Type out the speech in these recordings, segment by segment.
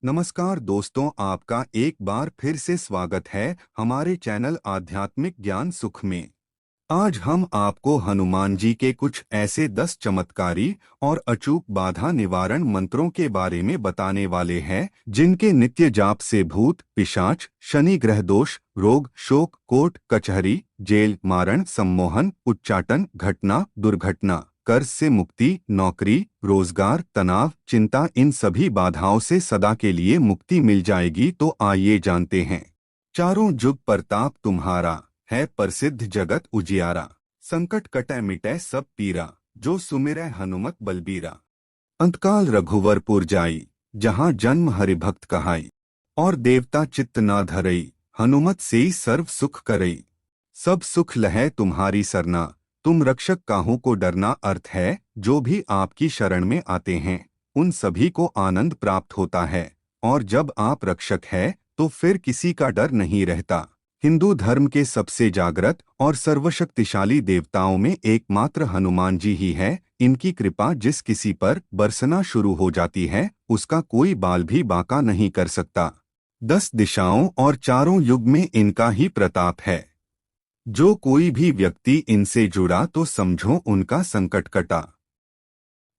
नमस्कार दोस्तों, आपका एक बार फिर से स्वागत है हमारे चैनल आध्यात्मिक ज्ञान सुख में। आज हम आपको हनुमान जी के कुछ ऐसे 10 चमत्कारी और अचूक बाधा निवारण मंत्रों के बारे में बताने वाले हैं जिनके नित्य जाप से भूत, पिशाच, शनि ग्रह दोष, रोग, शोक, कोर्ट कचहरी, जेल, मारण, सम्मोहन, उच्चाटन, घटना, दुर्घटना, कर्ज से मुक्ति, नौकरी, रोजगार, तनाव, चिंता, इन सभी बाधाओं से सदा के लिए मुक्ति मिल जाएगी। तो आइए जानते हैं। चारों जुग प्रताप तुम्हारा, है प्रसिद्ध जगत उजियारा। संकट कटै मिटै सब पीरा, जो सुमिरै हनुमत बलबीरा। अंतकाल रघुवरपुर जाई, जहाँ जन्म हरिभक्त कहाई। और देवता चित्त ना धरई, हनुमत सेई सर्व सुख करई। सब सुख लहै तुम्हारी सरना, तुम रक्षक काहू को डरना। अर्थ है, जो भी आपकी शरण में आते हैं उन सभी को आनंद प्राप्त होता है, और जब आप रक्षक है तो फिर किसी का डर नहीं रहता। हिंदू धर्म के सबसे जागृत और सर्वशक्तिशाली देवताओं में एकमात्र हनुमान जी ही है। इनकी कृपा जिस किसी पर बरसना शुरू हो जाती है उसका कोई बाल भी बांका नहीं कर सकता। 10 दिशाओं और चारों युग में इनका ही प्रताप है। जो कोई भी व्यक्ति इनसे जुड़ा तो समझो उनका संकट कटा।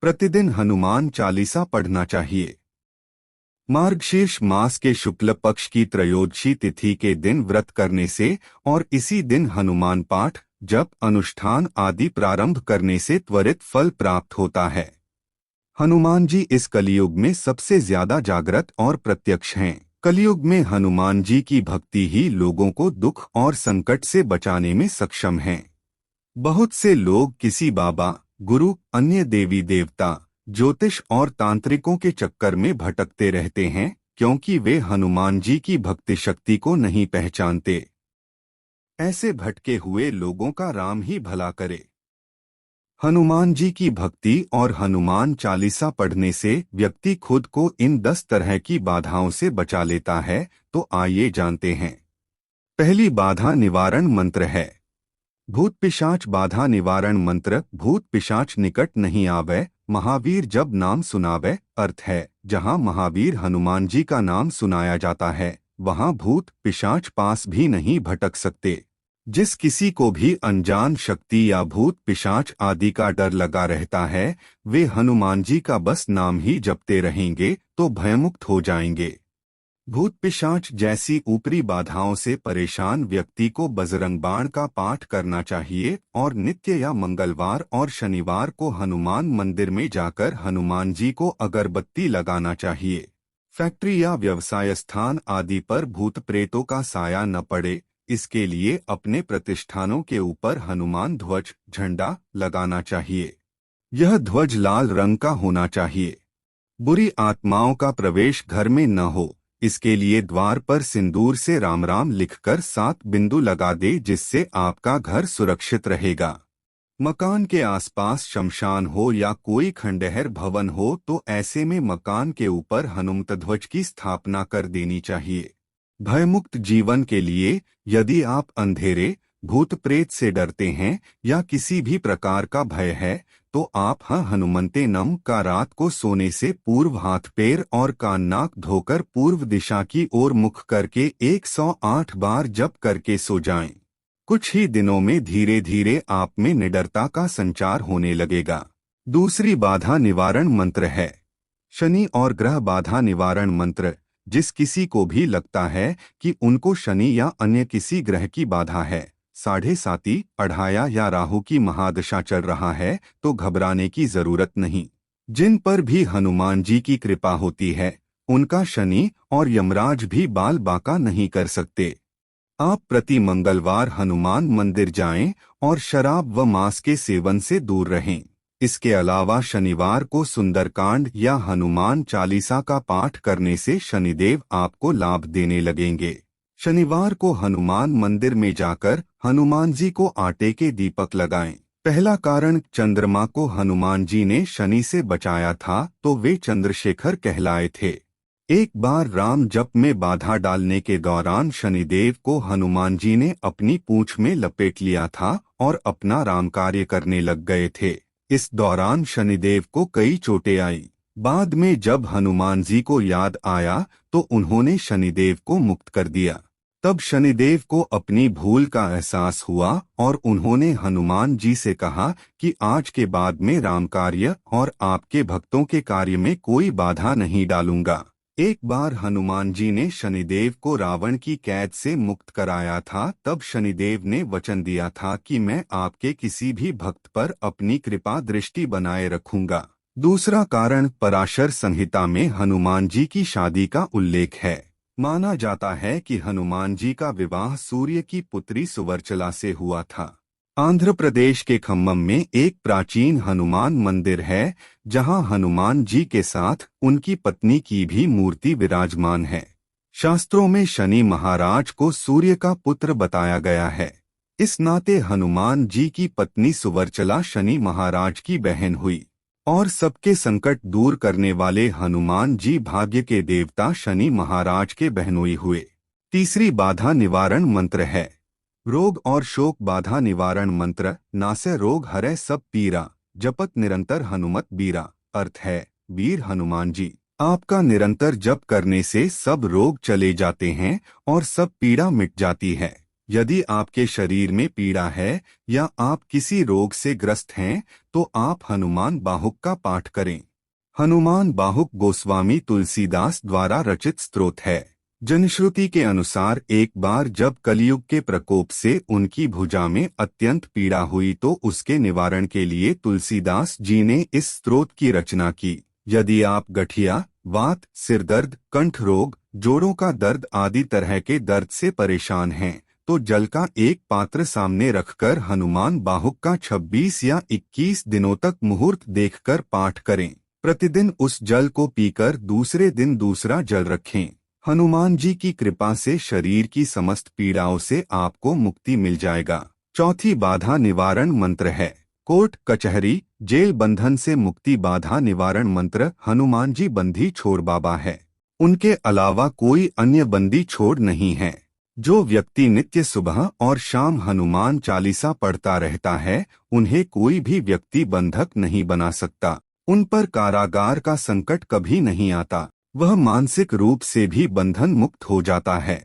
प्रतिदिन हनुमान चालीसा पढ़ना चाहिए। मार्गशीर्ष मास के शुक्ल पक्ष की त्रयोदशी तिथि के दिन व्रत करने से और इसी दिन हनुमान पाठ, जप, अनुष्ठान आदि प्रारंभ करने से त्वरित फल प्राप्त होता है। हनुमान जी इस कलियुग में सबसे ज्यादा जागृत और प्रत्यक्ष हैं। कलियुग में हनुमान जी की भक्ति ही लोगों को दुख और संकट से बचाने में सक्षम है। बहुत से लोग किसी बाबा, गुरु, अन्य देवी देवता, ज्योतिष और तांत्रिकों के चक्कर में भटकते रहते हैं क्योंकि वे हनुमान जी की भक्ति शक्ति को नहीं पहचानते। ऐसे भटके हुए लोगों का राम ही भला करे। हनुमान जी की भक्ति और हनुमान चालीसा पढ़ने से व्यक्ति खुद को इन 10 तरह की बाधाओं से बचा लेता है। तो आइए जानते हैं। पहली बाधा निवारण मंत्र है भूत पिशाच बाधा निवारण मंत्र। भूत पिशाच निकट नहीं आवे, महावीर जब नाम सुनावे। अर्थ है, जहाँ महावीर हनुमान जी का नाम सुनाया जाता है वहाँ भूत पिशाच पास भी नहीं भटक सकते। जिस किसी को भी अनजान शक्ति या भूत पिशाच आदि का डर लगा रहता है वे हनुमान जी का बस नाम ही जपते रहेंगे तो भयमुक्त हो जाएंगे। भूत पिशाच जैसी ऊपरी बाधाओं से परेशान व्यक्ति को बजरंग बाण का पाठ करना चाहिए और नित्य या मंगलवार और शनिवार को हनुमान मंदिर में जाकर हनुमान जी को अगरबत्ती लगाना चाहिए। फैक्ट्री या व्यवसाय स्थान आदि पर भूत प्रेतों का साया न पड़े, इसके लिए अपने प्रतिष्ठानों के ऊपर हनुमान ध्वज, झंडा लगाना चाहिए। यह ध्वज लाल रंग का होना चाहिए। बुरी आत्माओं का प्रवेश घर में न हो, इसके लिए द्वार पर सिंदूर से राम राम लिखकर 7 बिंदु लगा दे, जिससे आपका घर सुरक्षित रहेगा। मकान के आसपास शमशान हो या कोई खंडहर भवन हो तो ऐसे में मकान के ऊपर हनुमत ध्वज की स्थापना कर देनी चाहिए। भयमुक्त जीवन के लिए यदि आप अंधेरे, भूत प्रेत से डरते हैं या किसी भी प्रकार का भय है तो आप हनुमंते नम का रात को सोने से पूर्व हाथ पैर और कान नाक धोकर पूर्व दिशा की ओर मुख करके 108 बार जप करके सो जाएं। कुछ ही दिनों में धीरे धीरे आप में निडरता का संचार होने लगेगा। दूसरी बाधा निवारण मंत्र है शनि और ग्रह बाधा निवारण मंत्र। जिस किसी को भी लगता है कि उनको शनि या अन्य किसी ग्रह की बाधा है, 7.5, अढ़ाया या राहु की महादशा चल रहा है तो घबराने की जरूरत नहीं। जिन पर भी हनुमान जी की कृपा होती है उनका शनि और यमराज भी बाल बांका नहीं कर सकते। आप प्रति मंगलवार हनुमान मंदिर जाएं और शराब व मांस के सेवन से दूर रहें। इसके अलावा शनिवार को सुंदरकांड या हनुमान चालीसा का पाठ करने से शनिदेव आपको लाभ देने लगेंगे। शनिवार को हनुमान मंदिर में जाकर हनुमान जी को आटे के दीपक लगाएं। पहला कारण, चंद्रमा को हनुमान जी ने शनि से बचाया था तो वे चंद्रशेखर कहलाए थे। एक बार राम जप में बाधा डालने के दौरान शनिदेव को हनुमान जी ने अपनी पूंछ में लपेट लिया था और अपना राम कार्य करने लग गए थे। इस दौरान शनिदेव को कई चोटें आई। बाद में जब हनुमान जी को याद आया तो उन्होंने शनिदेव को मुक्त कर दिया। तब शनिदेव को अपनी भूल का एहसास हुआ और उन्होंने हनुमान जी से कहा कि आज के बाद में राम कार्य और आपके भक्तों के कार्य में कोई बाधा नहीं डालूंगा। एक बार हनुमान जी ने शनिदेव को रावण की कैद से मुक्त कराया था। तब शनिदेव ने वचन दिया था कि मैं आपके किसी भी भक्त पर अपनी कृपा दृष्टि बनाए रखूंगा। दूसरा कारण पराशर संहिता में हनुमान जी की शादी का उल्लेख है। माना जाता है कि हनुमान जी का विवाह सूर्य की पुत्री सुवर्चला से हुआ था। आंध्र प्रदेश के खम्मम में एक प्राचीन हनुमान मंदिर है, जहां हनुमान जी के साथ उनकी पत्नी की भी मूर्ति विराजमान है। शास्त्रों में शनि महाराज को सूर्य का पुत्र बताया गया है। इस नाते हनुमान जी की पत्नी सुवर्चला शनि महाराज की बहन हुई और सबके संकट दूर करने वाले हनुमान जी भाग्य के देवता शनि महाराज के बहनोई हुए। तीसरी बाधा निवारण मंत्र है। रोग और शोक बाधा निवारण मंत्र। नासे रोग हरै सब पीरा, जपत निरंतर हनुमत बीरा। अर्थ है, वीर हनुमान जी, आपका निरंतर जप करने से सब रोग चले जाते हैं और सब पीड़ा मिट जाती है। यदि आपके शरीर में पीड़ा है या आप किसी रोग से ग्रस्त हैं तो आप हनुमान बाहुक का पाठ करें। हनुमान बाहुक गोस्वामी तुलसीदास द्वारा रचित स्तोत्र है। जनश्रुति के अनुसार एक बार जब कलयुग के प्रकोप से उनकी भुजा में अत्यंत पीड़ा हुई तो उसके निवारण के लिए तुलसीदास जी ने इस स्तोत्र की रचना की। यदि आप गठिया, वात, सिरदर्द, कंठ रोग, जोड़ों का दर्द आदि तरह के दर्द से परेशान हैं, तो जल का एक पात्र सामने रखकर हनुमान बाहुक का 26 या 21 दिनों तक मुहूर्त देखकर पाठ करें। प्रतिदिन उस जल को पीकर दूसरे दिन दूसरा जल रखें। हनुमान जी की कृपा से शरीर की समस्त पीड़ाओं से आपको मुक्ति मिल जाएगा। चौथी बाधा निवारण मंत्र है। कोर्ट कचहरी जेल बंधन से मुक्ति बाधा निवारण मंत्र। हनुमान जी बंदी छोड़ बाबा है, उनके अलावा कोई अन्य बंदी छोड़ नहीं है। जो व्यक्ति नित्य सुबह और शाम हनुमान चालीसा पढ़ता रहता है, उन्हें कोई भी व्यक्ति बंधक नहीं बना सकता। उन पर कारागार का संकट कभी नहीं आता। वह मानसिक रूप से भी बंधन मुक्त हो जाता है।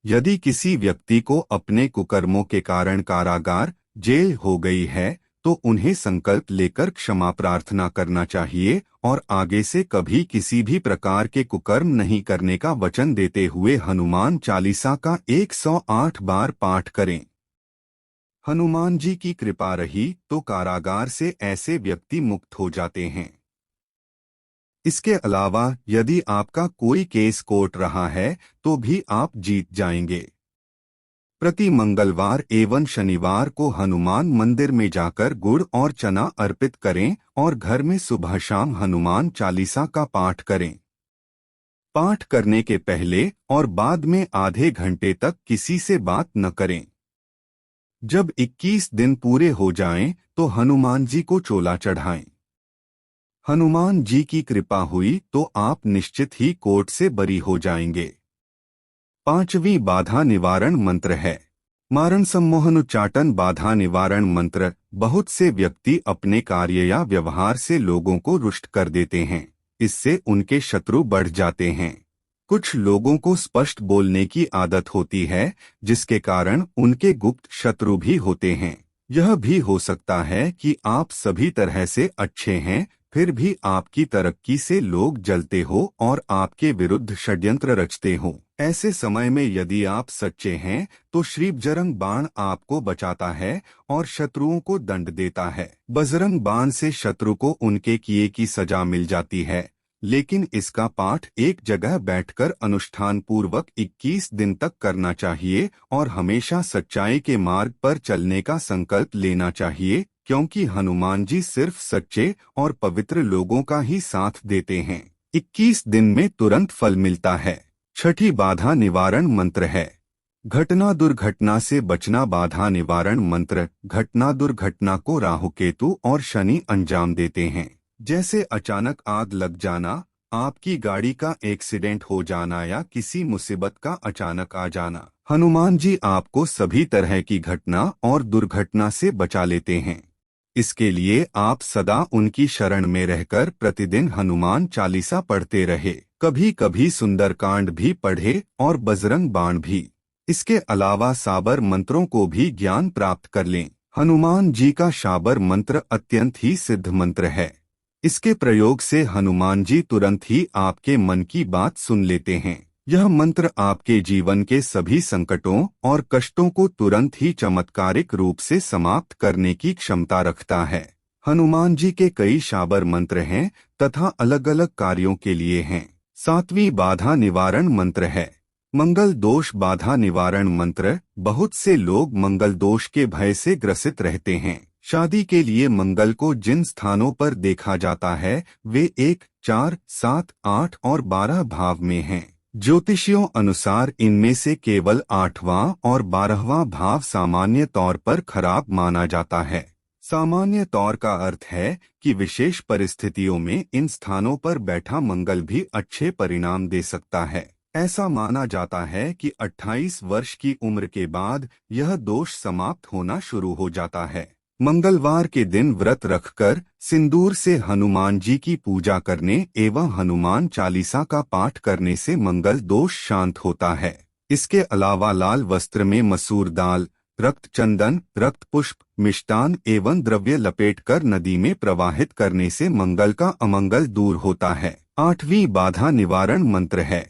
यदि किसी व्यक्ति को अपने कुकर्मों के कारण कारागार जेल हो गई है तो उन्हें संकल्प लेकर क्षमा प्रार्थना करना चाहिए और आगे से कभी किसी भी प्रकार के कुकर्म नहीं करने का वचन देते हुए हनुमान चालीसा का 108 बार पाठ करें। हनुमान जी की कृपा रही तो कारागार से ऐसे व्यक्ति मुक्त हो जाते हैं। इसके अलावा यदि आपका कोई केस कोर्ट रहा है तो भी आप जीत जाएंगे। प्रति मंगलवार एवं शनिवार को हनुमान मंदिर में जाकर गुड़ और चना अर्पित करें और घर में सुबह शाम हनुमान चालीसा का पाठ करें। पाठ करने के पहले और बाद में आधे घंटे तक किसी से बात न करें। जब 21 दिन पूरे हो जाएं तो हनुमान जी को चोला चढ़ाएं। हनुमान जी की कृपा हुई तो आप निश्चित ही कोर्ट से बरी हो जाएंगे। पांचवी बाधा निवारण मंत्र है। मारण सम्मोहन उच्चाटन बाधा निवारण मंत्र। बहुत से व्यक्ति अपने कार्य या व्यवहार से लोगों को रुष्ट कर देते हैं, इससे उनके शत्रु बढ़ जाते हैं। कुछ लोगों को स्पष्ट बोलने की आदत होती है, जिसके कारण उनके गुप्त शत्रु भी होते हैं। यह भी हो सकता है कि आप सभी तरह से अच्छे हैं, फिर भी आपकी तरक्की से लोग जलते हो और आपके विरुद्ध षड्यंत्र रचते हो। ऐसे समय में यदि आप सच्चे हैं तो श्री बजरंग बाण आपको बचाता है और शत्रुओं को दंड देता है। बजरंग बाण से शत्रु को उनके किए की सजा मिल जाती है, लेकिन इसका पाठ एक जगह बैठकर अनुष्ठान पूर्वक 21 दिन तक करना चाहिए और हमेशा सच्चाई के मार्ग पर चलने का संकल्प लेना चाहिए, क्योंकि हनुमान जी सिर्फ सच्चे और पवित्र लोगों का ही साथ देते हैं। 21 दिन में तुरंत फल मिलता है। छठी बाधा निवारण मंत्र है। घटना दुर्घटना से बचना बाधा निवारण मंत्र। घटना दुर्घटना को राहु केतु और शनि अंजाम देते हैं, जैसे अचानक आग लग जाना, आपकी गाड़ी का एक्सीडेंट हो जाना या किसी मुसीबत का अचानक आ जाना। हनुमान जी आपको सभी तरह की घटना और दुर्घटना से बचा लेते हैं। इसके लिए आप सदा उनकी शरण में रहकर प्रतिदिन हनुमान चालीसा पढ़ते रहे। कभी कभी सुंदरकांड भी पढ़े और बजरंग बाण भी। इसके अलावा साबर मंत्रों को भी ज्ञान प्राप्त कर लें। हनुमान जी का शाबर मंत्र अत्यंत ही सिद्ध मंत्र है। इसके प्रयोग से हनुमान जी तुरंत ही आपके मन की बात सुन लेते हैं। यह मंत्र आपके जीवन के सभी संकटों और कष्टों को तुरंत ही चमत्कारिक रूप से समाप्त करने की क्षमता रखता है। हनुमान जी के कई शाबर मंत्र हैं तथा अलग अलग कार्यों के लिए हैं। 7वीं बाधा निवारण मंत्र है मंगल दोष बाधा निवारण मंत्र। बहुत से लोग मंगल दोष के भय से ग्रसित रहते हैं। शादी के लिए मंगल को जिन स्थानों पर देखा जाता है वे 1, 4, 7, 8 और 12 भाव में हैं। ज्योतिषियों अनुसार इनमें से केवल 8वां और 12वां भाव सामान्य तौर पर खराब माना जाता है। सामान्य तौर का अर्थ है कि विशेष परिस्थितियों में इन स्थानों पर बैठा मंगल भी अच्छे परिणाम दे सकता है। ऐसा माना जाता है कि 28 वर्ष की उम्र के बाद यह दोष समाप्त होना शुरू हो जाता है। मंगलवार के दिन व्रत रखकर सिंदूर से हनुमान जी की पूजा करने एवं हनुमान चालीसा का पाठ करने से मंगल दोष शांत होता है। इसके अलावा लाल वस्त्र में मसूर दाल, रक्त चंदन, रक्त पुष्प, मिष्टान एवं द्रव्य लपेटकर नदी में प्रवाहित करने से मंगल का अमंगल दूर होता है। 8वीं बाधा निवारण मंत्र है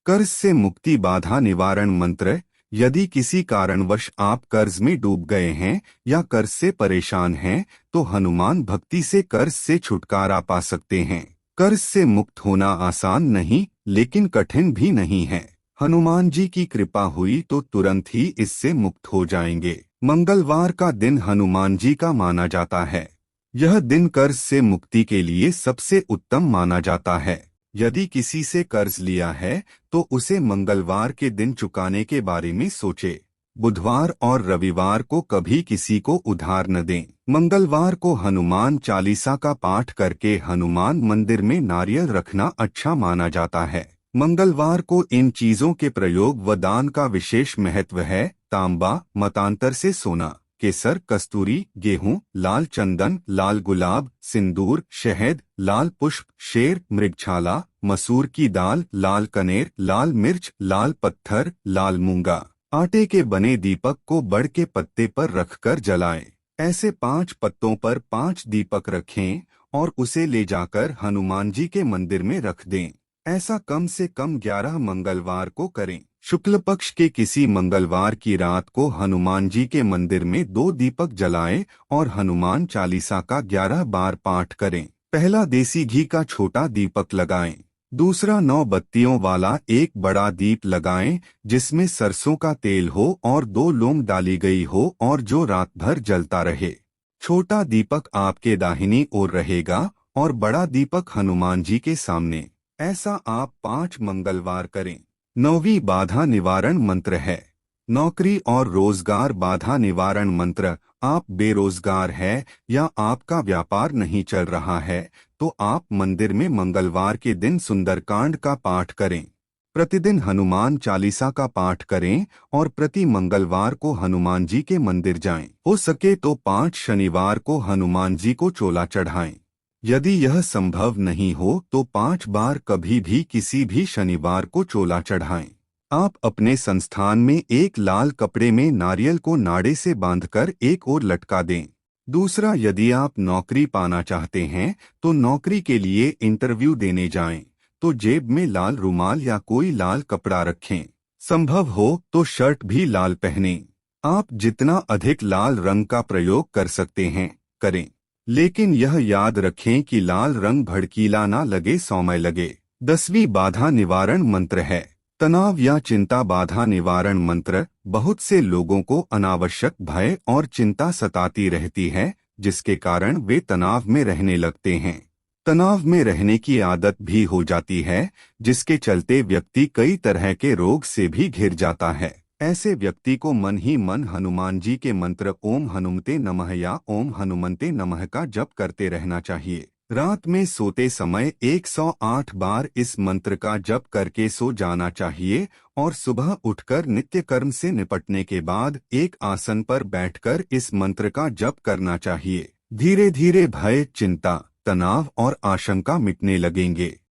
कर्ज से मुक्ति बाधा निवारण मंत्र। यदि किसी कारणवश आप कर्ज में डूब गए हैं या कर्ज से परेशान हैं तो हनुमान भक्ति से कर्ज से छुटकारा पा सकते हैं। कर्ज से मुक्त होना आसान नहीं लेकिन कठिन भी नहीं है। हनुमान जी की कृपा हुई तो तुरंत ही इससे मुक्त हो जाएंगे। मंगलवार का दिन हनुमान जी का माना जाता है। यह दिन कर्ज से मुक्ति के लिए सबसे उत्तम माना जाता है। यदि किसी से कर्ज लिया है तो उसे मंगलवार के दिन चुकाने के बारे में सोचे। बुधवार और रविवार को कभी किसी को उधार न दें। मंगलवार को हनुमान चालीसा का पाठ करके हनुमान मंदिर में नारियल रखना अच्छा माना जाता है। मंगलवार को इन चीजों के प्रयोग व दान का विशेष महत्व है। तांबा, मतांतर से सोना, केसर, कस्तूरी, गेहूं, लाल चंदन, लाल गुलाब, सिंदूर, शहद, लाल पुष्प, शेर, मृगछाला, मसूर की दाल, लाल कनेर, लाल मिर्च, लाल पत्थर, लाल मूंगा, आटे के बने दीपक को बड़ के पत्ते पर रखकर जलाएं। ऐसे 5 पत्तों पर 5 दीपक रखें और उसे ले जाकर हनुमान जी के मंदिर में रख दें। ऐसा कम से कम 11 मंगलवार को करें। शुक्ल पक्ष के किसी मंगलवार की रात को हनुमान जी के मंदिर में 2 दीपक जलाएं और हनुमान चालीसा का 11 बार पाठ करें। पहला देसी घी का छोटा दीपक लगाएं। दूसरा 9 बत्तियों वाला एक बड़ा दीप लगाएं जिसमें सरसों का तेल हो और 2 लौंग डाली गई हो और जो रात भर जलता रहे। छोटा दीपक आपके दाहिनी ओर रहेगा और बड़ा दीपक हनुमान जी के सामने। ऐसा आप 5 मंगलवार करें। 9वीं बाधा निवारण मंत्र है नौकरी और रोजगार बाधा निवारण मंत्र। आप बेरोजगार है या आपका व्यापार नहीं चल रहा है तो आप मंदिर में मंगलवार के दिन सुंदरकांड का पाठ करें। प्रतिदिन हनुमान चालीसा का पाठ करें और प्रति मंगलवार को हनुमान जी के मंदिर जाएं। हो सके तो 5 शनिवार को हनुमान जी को चोला चढ़ाएं। यदि यह संभव नहीं हो तो 5 बार कभी भी किसी भी शनिवार को चोला चढ़ाएं। आप अपने संस्थान में एक लाल कपड़े में नारियल को नाड़े से बांधकर एक ओर लटका दें। दूसरा, यदि आप नौकरी पाना चाहते हैं तो नौकरी के लिए इंटरव्यू देने जाएं तो जेब में लाल रुमाल या कोई लाल कपड़ा रखें। संभव हो तो शर्ट भी लाल पहनें। आप जितना अधिक लाल रंग का प्रयोग कर सकते हैं करें, लेकिन यह याद रखें कि लाल रंग भड़कीला ना लगे, सौम्य लगे। 10वीं बाधा निवारण मंत्र है तनाव या चिंता बाधा निवारण मंत्र। बहुत से लोगों को अनावश्यक भय और चिंता सताती रहती है जिसके कारण वे तनाव में रहने लगते हैं। तनाव में रहने की आदत भी हो जाती है जिसके चलते व्यक्ति कई तरह के रोग से भी घिर जाता है। ऐसे व्यक्ति को मन ही मन हनुमान जी के मंत्र ओम हनुमते नमः या ओम हनुमंते नमः का जप करते रहना चाहिए। रात में सोते समय 108 बार इस मंत्र का जप करके सो जाना चाहिए और सुबह उठकर नित्य कर्म से निपटने के बाद एक आसन पर बैठकर इस मंत्र का जप करना चाहिए। धीरे धीरे भय, चिंता, तनाव और आशंका मिटने लगेंगे।